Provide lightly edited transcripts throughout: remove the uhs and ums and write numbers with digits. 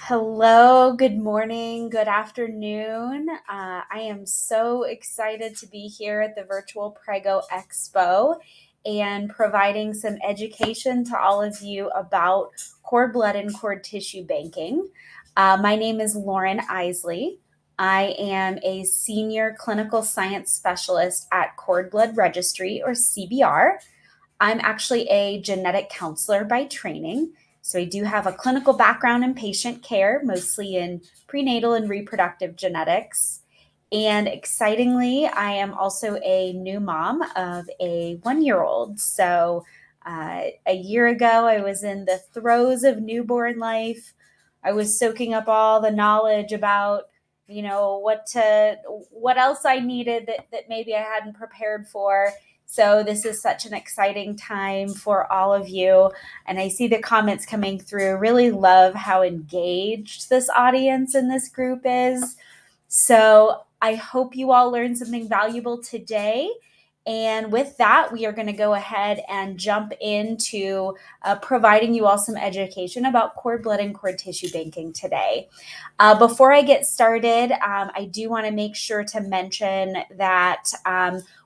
Hello, good morning, good afternoon. I am so excited to be here at the virtual Prego Expo and providing some education to all of you about cord blood and cord tissue banking. My name is Lauren Isley. I am a senior clinical science specialist at Cord Blood Registry, or CBR. I'm actually a genetic counselor by training. So I do have a clinical background in patient care, mostly in prenatal and reproductive genetics. And excitingly, I am also a new mom of a 1 year old. So a year ago, I was in the throes of newborn life. I was soaking up all the knowledge about, what else I needed that maybe I hadn't prepared for. So this is such an exciting time for all of you. And I see the comments coming through. Really love how engaged this audience in this group is. So I hope you all learned something valuable today. And with that, we are going to go ahead and jump into providing you all some education about cord blood and cord tissue banking today. Before I get started, I do want to make sure to mention that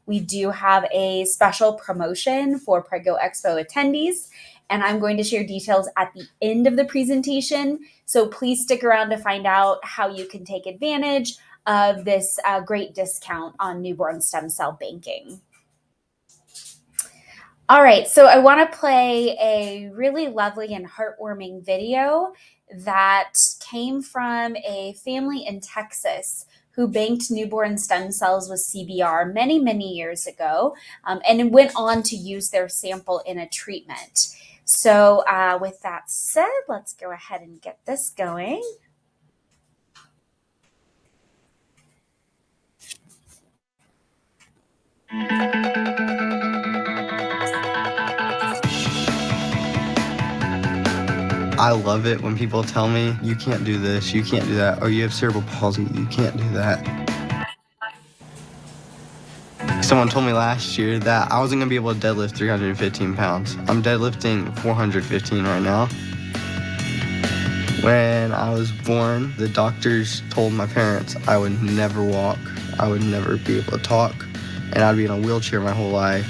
we do have a special promotion for Prego Expo attendees, and I'm going to share details at the end of the presentation. So please stick around to find out how you can take advantage of this great discount on newborn stem cell banking. All right, so I want to play a really lovely and heartwarming video that came from a family in Texas who banked newborn stem cells with CBR many, many years ago, and went on to use their sample in a treatment. So with that said, let's go ahead and get this going. I love it when people tell me, you can't do this, you can't do that, or you have cerebral palsy, you can't do that. Someone told me last year that I wasn't going to be able to deadlift 315 pounds. I'm deadlifting 415 right now. When I was born, the doctors told my parents I would never walk, I would never be able to talk, and I'd be in a wheelchair my whole life.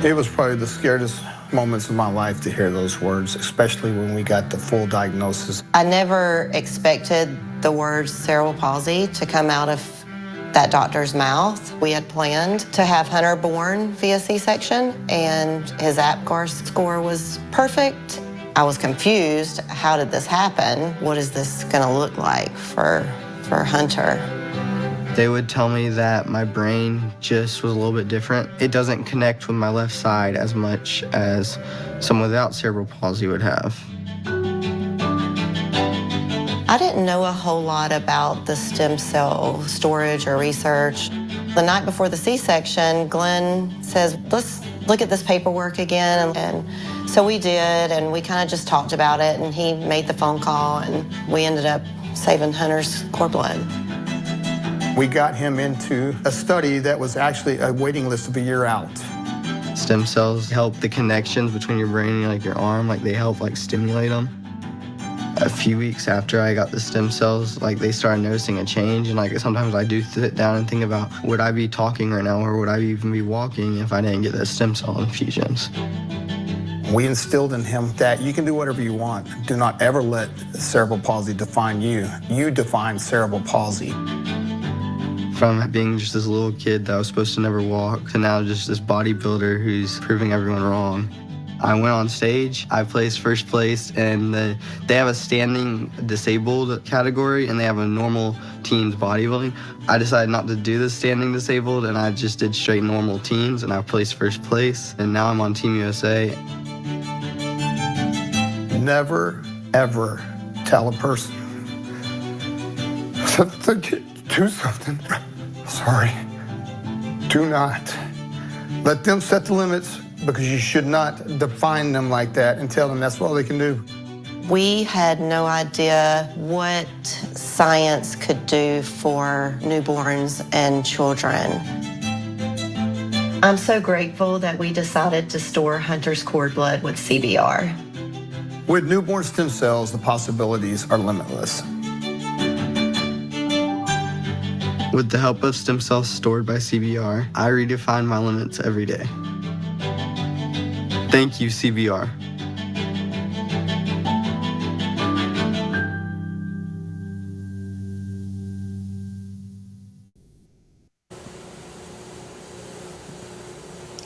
It was probably the scariest moments of my life to hear those words, especially when we got the full diagnosis. I never expected the words cerebral palsy to come out of that doctor's mouth. We had planned to have Hunter born via C-section, and his APGAR score was perfect. I was confused. How did this happen? What is this going to look like for Hunter? They would tell me that my brain just was a little bit different. It doesn't connect with my left side as much as someone without cerebral palsy would have. I didn't know a whole lot about the stem cell storage or research. The night before the C-section, Glenn says, let's look at this paperwork again. And so we did, and we kind of just talked about it, and he made the phone call, and we ended up saving Hunter's cord blood. We got him into a study that was actually a waiting list of a year out. Stem cells help the connections between your brain and your arm, they help stimulate them. A few weeks after I got the stem cells, they started noticing a change, and sometimes I do sit down and think about, would I be talking right now, or would I even be walking if I didn't get the stem cell infusions? We instilled in him that you can do whatever you want. Do not ever let cerebral palsy define you. You define cerebral palsy. From being just this little kid that was supposed to never walk to now just this bodybuilder who's proving everyone wrong. I went on stage, I placed first place, and they have a standing disabled category and they have a normal teens bodybuilding. I decided not to do the standing disabled, and I just did straight normal teens, and I placed first place, and now I'm on Team USA. Never, ever tell a person to do something. Sorry. Do not. Let them set the limits, because you should not define them like that and tell them that's all they can do. We had no idea what science could do for newborns and children. I'm so grateful that we decided to store Hunter's cord blood with CBR. With newborn stem cells, the possibilities are limitless. With the help of stem cells stored by CBR, I redefine my limits every day. Thank you, CBR.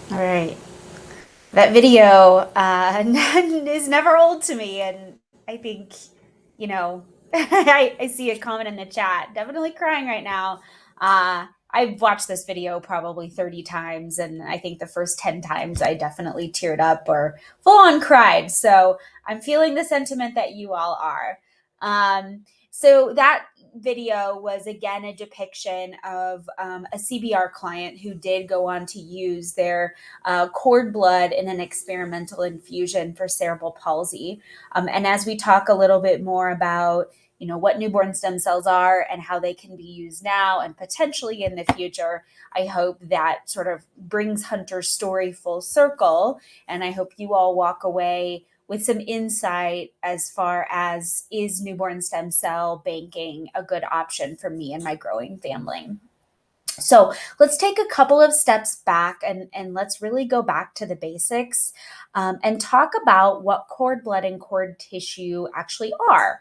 All right. That video is never old to me. And I think, I see a comment in the chat, definitely crying right now. I've watched this video probably 30 times, and I think the first 10 times I definitely teared up or full on cried. So I'm feeling the sentiment that you all are. So that video was again a depiction of a CBR client who did go on to use their cord blood in an experimental infusion for cerebral palsy. And as we talk a little bit more about what newborn stem cells are and how they can be used now and potentially in the future, I hope that sort of brings Hunter's story full circle. And I hope you all walk away with some insight as far as, is newborn stem cell banking a good option for me and my growing family? So let's take a couple of steps back and let's really go back to the basics and talk about what cord blood and cord tissue actually are.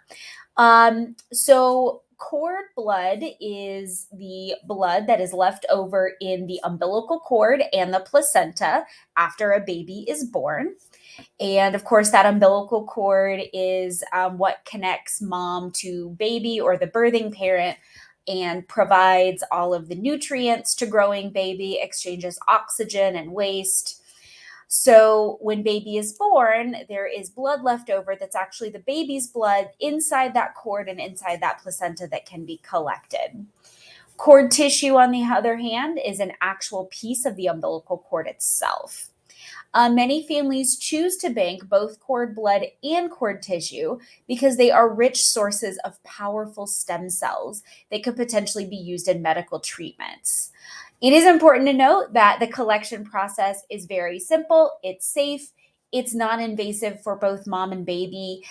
So cord blood is the blood that is left over in the umbilical cord and the placenta after a baby is born. And of course, that umbilical cord is what connects mom to baby or the birthing parent and provides all of the nutrients to growing baby, exchanges oxygen and waste. So when baby is born, there is blood left over that's actually the baby's blood inside that cord and inside that placenta that can be collected. Cord tissue, on the other hand, is an actual piece of the umbilical cord itself. Many families choose to bank both cord blood and cord tissue because they are rich sources of powerful stem cells that could potentially be used in medical treatments. It is important to note that the collection process is very simple, it's safe, it's non-invasive for both mom and baby.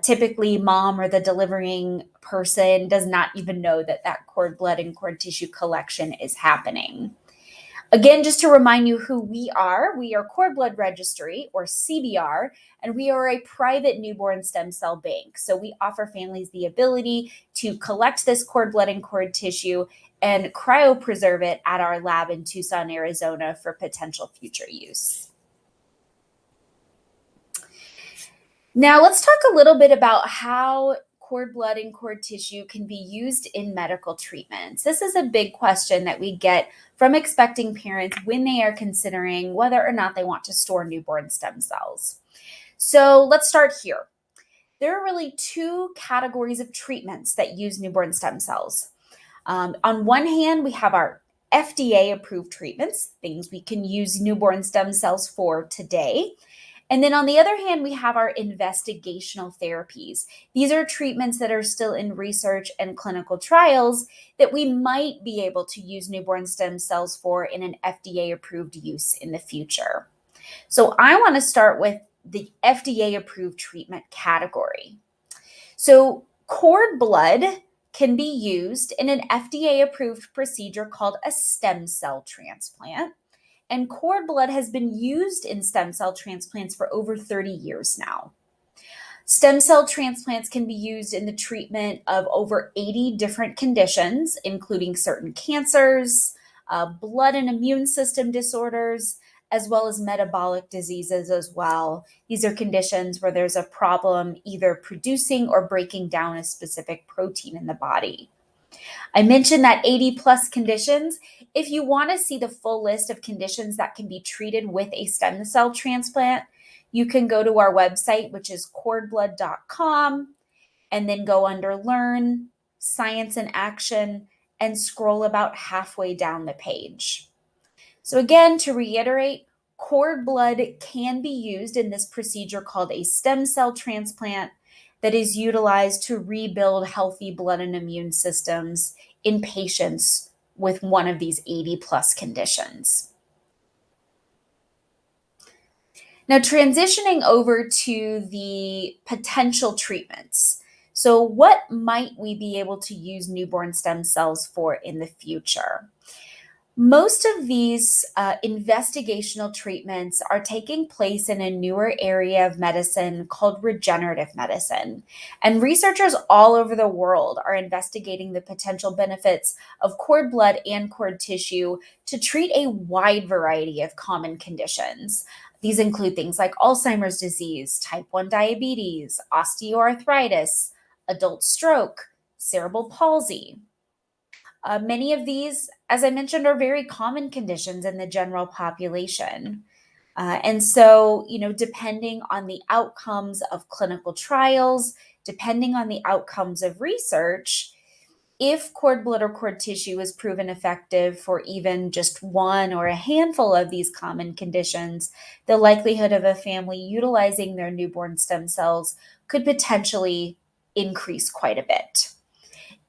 Typically, mom or the delivering person does not even know that cord blood and cord tissue collection is happening. Again, just to remind you who we are Cord Blood Registry, or CBR, and we are a private newborn stem cell bank. So we offer families the ability to collect this cord blood and cord tissue and cryopreserve it at our lab in Tucson, Arizona for potential future use. Now let's talk a little bit about how cord blood and cord tissue can be used in medical treatments. This is a big question that we get from expecting parents when they are considering whether or not they want to store newborn stem cells. So let's start here. There are really two categories of treatments that use newborn stem cells. On one hand, we have our FDA-approved treatments, things we can use newborn stem cells for today. And then on the other hand, we have our investigational therapies. These are treatments that are still in research and clinical trials that we might be able to use newborn stem cells for in an FDA-approved use in the future. So I want to start with the FDA-approved treatment category. So cord blood can be used in an FDA-approved procedure called a stem cell transplant. And cord blood has been used in stem cell transplants for over 30 years now. Stem cell transplants can be used in the treatment of over 80 different conditions, including certain cancers, blood and immune system disorders, as well as metabolic diseases as well. These are conditions where there's a problem either producing or breaking down a specific protein in the body. I mentioned that 80 plus conditions. If you want to see the full list of conditions that can be treated with a stem cell transplant, you can go to our website, which is cordblood.com, and then go under Learn, Science and Action, and scroll about halfway down the page. So again, to reiterate, cord blood can be used in this procedure called a stem cell transplant that is utilized to rebuild healthy blood and immune systems in patients with one of these 80 plus conditions. Now, transitioning over to the potential treatments. So, what might we be able to use newborn stem cells for in the future? Most of these investigational treatments are taking place in a newer area of medicine called regenerative medicine. And researchers all over the world are investigating the potential benefits of cord blood and cord tissue to treat a wide variety of common conditions. These include things like Alzheimer's disease, type 1 diabetes, osteoarthritis, adult stroke, cerebral palsy. Many of these, as I mentioned, are very common conditions in the general population. And so, depending on the outcomes of clinical trials, depending on the outcomes of research, if cord blood or cord tissue is proven effective for even just one or a handful of these common conditions, the likelihood of a family utilizing their newborn stem cells could potentially increase quite a bit.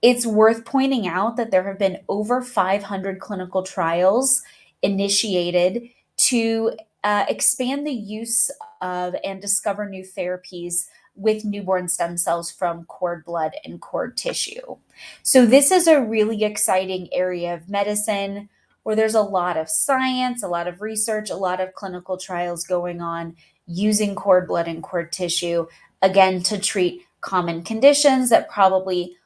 It's worth pointing out that there have been over 500 clinical trials initiated to expand the use of and discover new therapies with newborn stem cells from cord blood and cord tissue. So, this is a really exciting area of medicine where there's a lot of science, a lot of research, a lot of clinical trials going on using cord blood and cord tissue, again, to treat common conditions that probably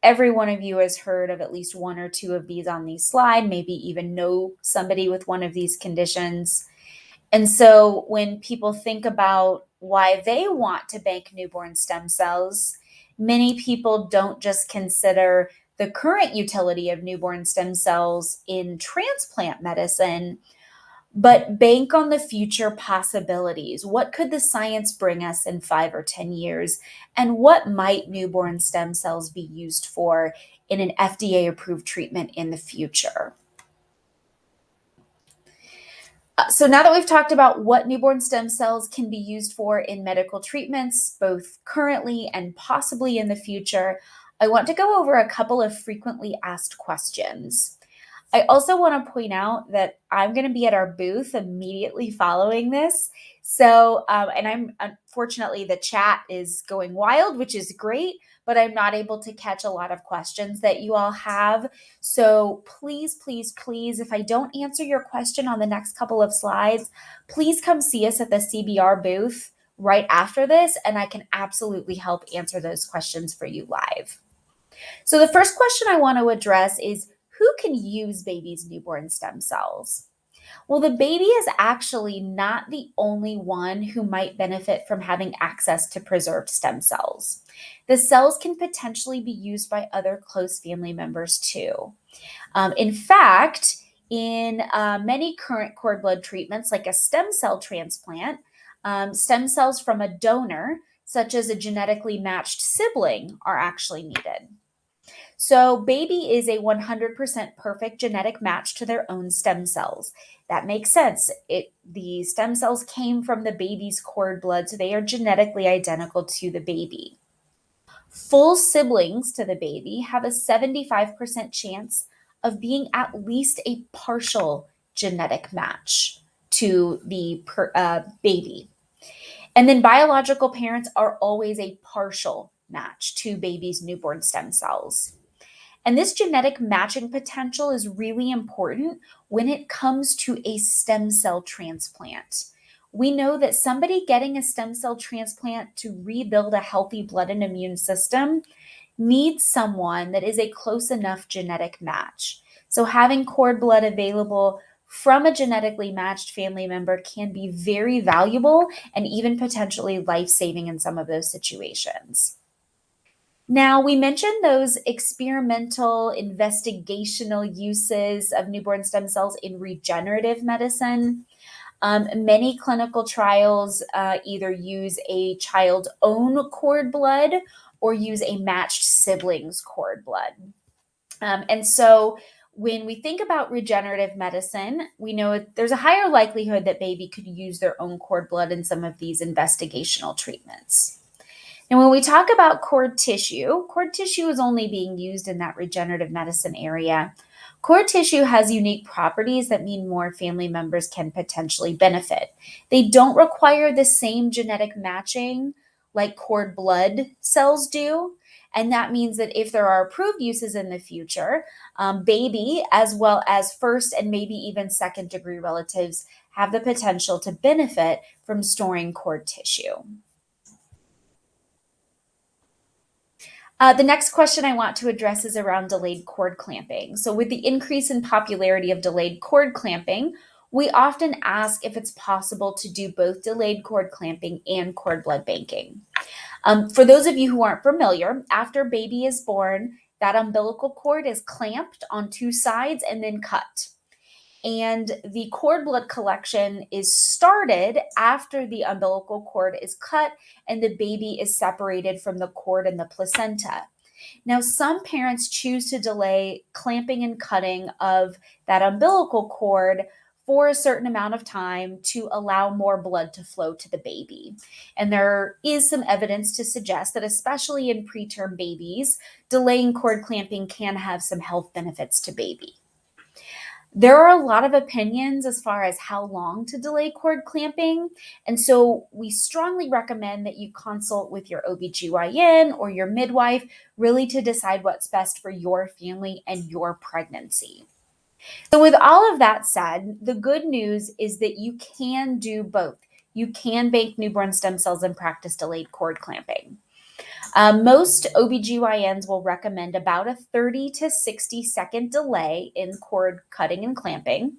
every one of you has heard of at least one or two of these on these slide, maybe even know somebody with one of these conditions. And so when people think about why they want to bank newborn stem cells, many people don't just consider the current utility of newborn stem cells in transplant medicine, but bank on the future possibilities. What could the science bring us in 5 or 10 years? And what might newborn stem cells be used for in an FDA approved treatment in the future? So now that we've talked about what newborn stem cells can be used for in medical treatments, both currently and possibly in the future, I want to go over a couple of frequently asked questions. I also want to point out that I'm going to be at our booth immediately following this. So, and unfortunately, the chat is going wild, which is great, but I'm not able to catch a lot of questions that you all have. So please, please, please, if I don't answer your question on the next couple of slides, please come see us at the CBR booth right after this, and I can absolutely help answer those questions for you live. So the first question I want to address is, who can use baby's newborn stem cells? Well, the baby is actually not the only one who might benefit from having access to preserved stem cells. The cells can potentially be used by other close family members too. In fact, in many current cord blood treatments, like a stem cell transplant, stem cells from a donor, such as a genetically matched sibling, are actually needed. So, baby is a 100% perfect genetic match to their own stem cells. That makes sense. The stem cells came from the baby's cord blood, so they are genetically identical to the baby. Full siblings to the baby have a 75% chance of being at least a partial genetic match to the baby. And then biological parents are always a partial match to baby's newborn stem cells. And this genetic matching potential is really important when it comes to a stem cell transplant. We know that somebody getting a stem cell transplant to rebuild a healthy blood and immune system needs someone that is a close enough genetic match. So having cord blood available from a genetically matched family member can be very valuable and even potentially life-saving in some of those situations. Now, we mentioned those experimental investigational uses of newborn stem cells in regenerative medicine. Many clinical trials either use a child's own cord blood or use a matched sibling's cord blood. And so when we think about regenerative medicine, we know there's a higher likelihood that baby could use their own cord blood in some of these investigational treatments. And when we talk about cord tissue is only being used in that regenerative medicine area. Cord tissue has unique properties that mean more family members can potentially benefit. They don't require the same genetic matching like cord blood cells do. And that means that if there are approved uses in the future, baby, as well as first and maybe even second degree relatives, have the potential to benefit from storing cord tissue. The next question I want to address is around delayed cord clamping. So, with the increase in popularity of delayed cord clamping, we often ask if it's possible to do both delayed cord clamping and cord blood banking. For those of you who aren't familiar, after baby is born, that umbilical cord is clamped on two sides and then cut. And the cord blood collection is started after the umbilical cord is cut and the baby is separated from the cord and the placenta. Now, some parents choose to delay clamping and cutting of that umbilical cord for a certain amount of time to allow more blood to flow to the baby. And there is some evidence to suggest that, especially in preterm babies, delaying cord clamping can have some health benefits to baby. There are a lot of opinions as far as how long to delay cord clamping. And so we strongly recommend that you consult with your OBGYN or your midwife really to decide what's best for your family and your pregnancy. So with all of that said, the good news is that you can do both. You can bank newborn stem cells and practice delayed cord clamping. Most OBGYNs will recommend about a 30 to 60-second delay in cord cutting and clamping.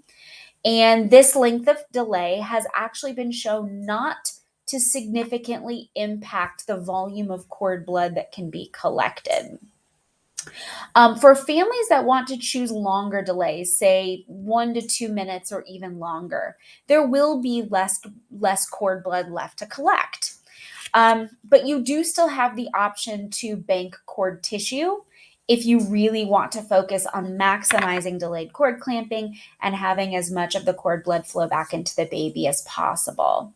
And this length of delay has actually been shown not to significantly impact the volume of cord blood that can be collected. For families that want to choose longer delays, say 1 to 2 minutes or even longer, there will be less cord blood left to collect. But you do still have the option to bank cord tissue if you really want to focus on maximizing delayed cord clamping and having as much of the cord blood flow back into the baby as possible.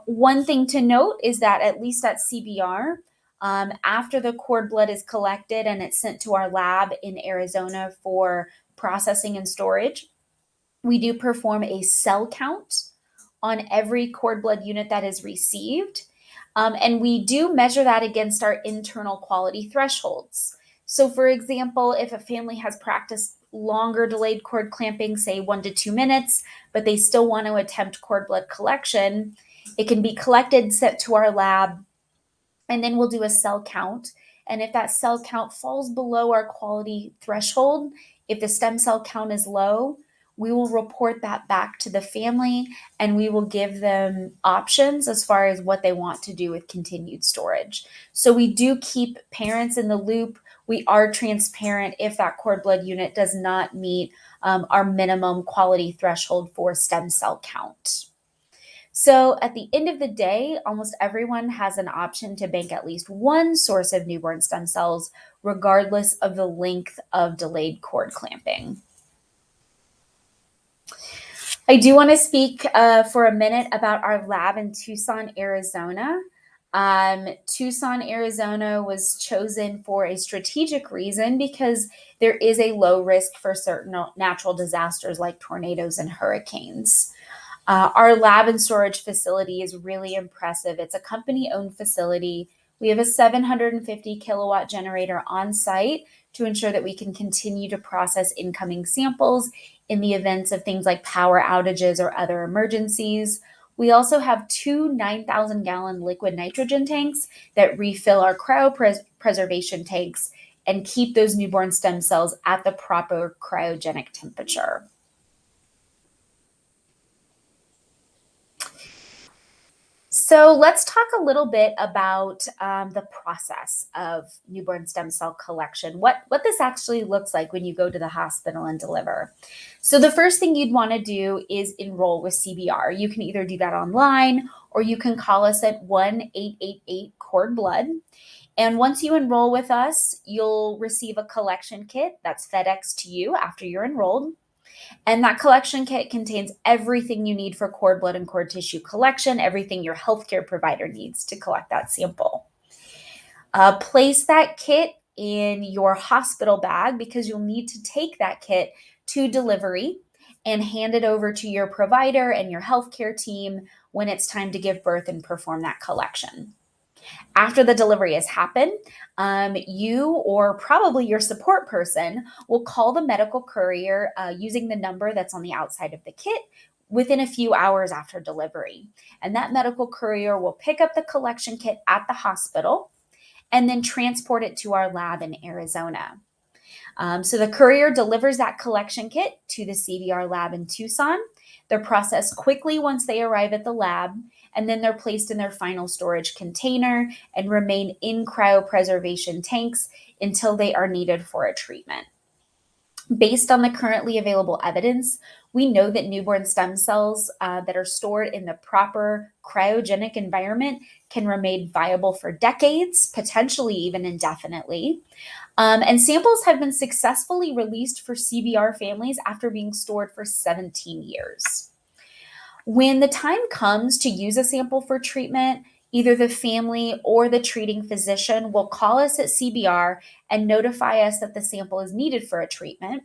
One thing to note is that at least at CBR, after the cord blood is collected and it's sent to our lab in Arizona for processing and storage, we do perform a cell count on every cord blood unit that is received. And we do measure that against our internal quality thresholds. So, for example, if a family has practiced longer delayed cord clamping, say 1 to 2 minutes, but they still want to attempt cord blood collection, it can be collected, sent to our lab, and then we'll do a cell count. And if that cell count falls below our quality threshold, if the stem cell count is low, we will report that back to the family and we will give them options as far as what they want to do with continued storage. So we do keep parents in the loop. We are transparent if that cord blood unit does not meet our minimum quality threshold for stem cell count. So at the end of the day, almost everyone has an option to bank at least one source of newborn stem cells, regardless of the length of delayed cord clamping. I do want to speak for a minute about our lab in Tucson, Arizona. Tucson, Arizona was chosen for a strategic reason because there is a low risk for certain natural disasters like tornadoes and hurricanes. Our lab and storage facility is really impressive. It's a company-owned facility. We have a 750 kilowatt generator on site to ensure that we can continue to process incoming samples in the events of things like power outages or other emergencies. We also have two 9,000 gallon liquid nitrogen tanks that refill our cryopreservation tanks and keep those newborn stem cells at the proper cryogenic temperature. So let's talk a little bit about the process of newborn stem cell collection, what this actually looks like when you go to the hospital and deliver. So the first thing you'd want to do is enroll with CBR. You can either do that online or you can call us at 1-888-CORD-BLOOD. And once you enroll with us, you'll receive a collection kit that's FedEx to you after you're enrolled. And that collection kit contains everything you need for cord blood and cord tissue collection, everything your healthcare provider needs to collect that sample. Place that kit in your hospital bag because you'll need to take that kit to delivery and hand it over to your provider and your healthcare team when it's time to give birth and perform that collection. After the delivery has happened, you or probably your support person will call the medical courier using the number that's on the outside of the kit within a few hours after delivery. And that medical courier will pick up the collection kit at the hospital and then transport it to our lab in Arizona. So the courier delivers that collection kit to the CBR lab in Tucson. They're processed quickly once they arrive at the lab, and then they're placed in their final storage container and remain in cryopreservation tanks until they are needed for a treatment. Based on the currently available evidence, we know that newborn stem cells that are stored in the proper cryogenic environment can remain viable for decades, potentially even indefinitely. And samples have been successfully released for CBR families after being stored for 17 years. When the time comes to use a sample for treatment, either the family or the treating physician will call us at CBR and notify us that the sample is needed for a treatment.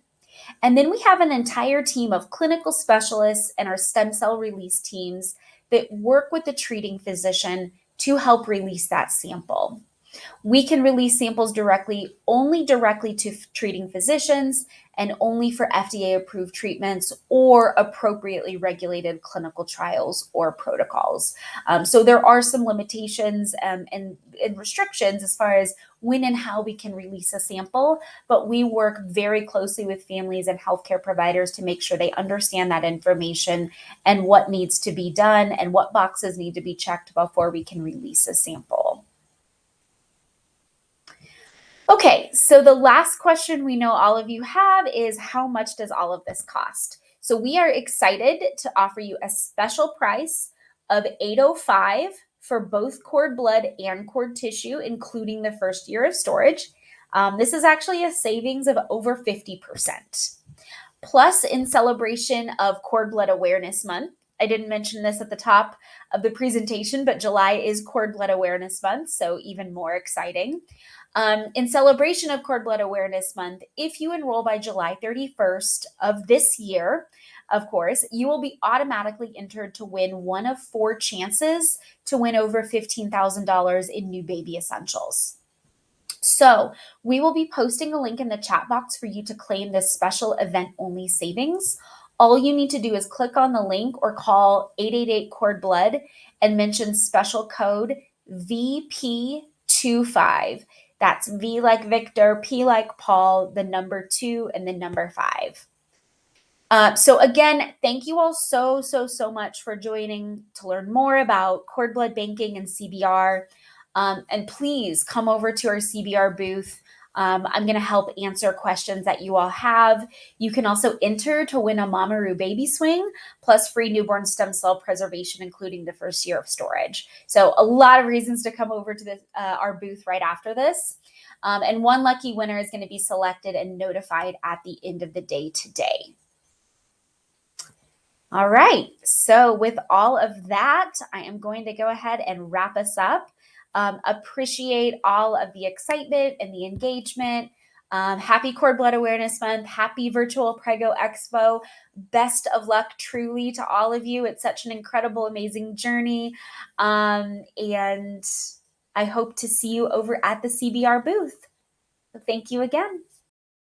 And then we have an entire team of clinical specialists and our stem cell release teams that work with the treating physician to help release that sample. We can release samples only directly to treating physicians and only for FDA approved treatments or appropriately regulated clinical trials or protocols. So there are some limitations and restrictions as far as when and how we can release a sample, but we work very closely with families and healthcare providers to make sure they understand that information and what needs to be done and what boxes need to be checked before we can release a sample. Okay, so the last question we know all of you have is how much does all of this cost? So we are excited to offer you a special price of $805 for both cord blood and cord tissue, including the first year of storage. This is actually a savings of over 50%. Plus, in celebration of Cord Blood Awareness Month, I didn't mention this at the top of the presentation, but July is Cord Blood Awareness Month, so even more exciting. In celebration of Cord Blood Awareness Month, if you enroll by July 31st of this year, of course, you will be automatically entered to win one of 4 chances to win over $15,000 in new baby essentials. So we will be posting a link in the chat box for you to claim this special event-only savings. All you need to do is click on the link or call 888-CORD-BLOOD and mention special code VP25. That's V like Victor, P like Paul, the number 2, and the number 5. So again, thank you all so much for joining to learn more about cord blood banking and CBR. And please come over to our CBR booth. I'm going to help answer questions that you all have. You can also enter to win a Mamaroo baby swing, plus free newborn stem cell preservation, including the first year of storage. So a lot of reasons to come over to our booth right after this. And one lucky winner is going to be selected and notified at the end of the day today. All right, so with all of that, I am going to go ahead and wrap us up. Appreciate all of the excitement and the engagement. Happy Cord Blood Awareness Month. Happy Virtual Prego Expo. Best of luck truly to all of you. It's such an incredible, amazing journey. And I hope to see you over at the CBR booth. So thank you again.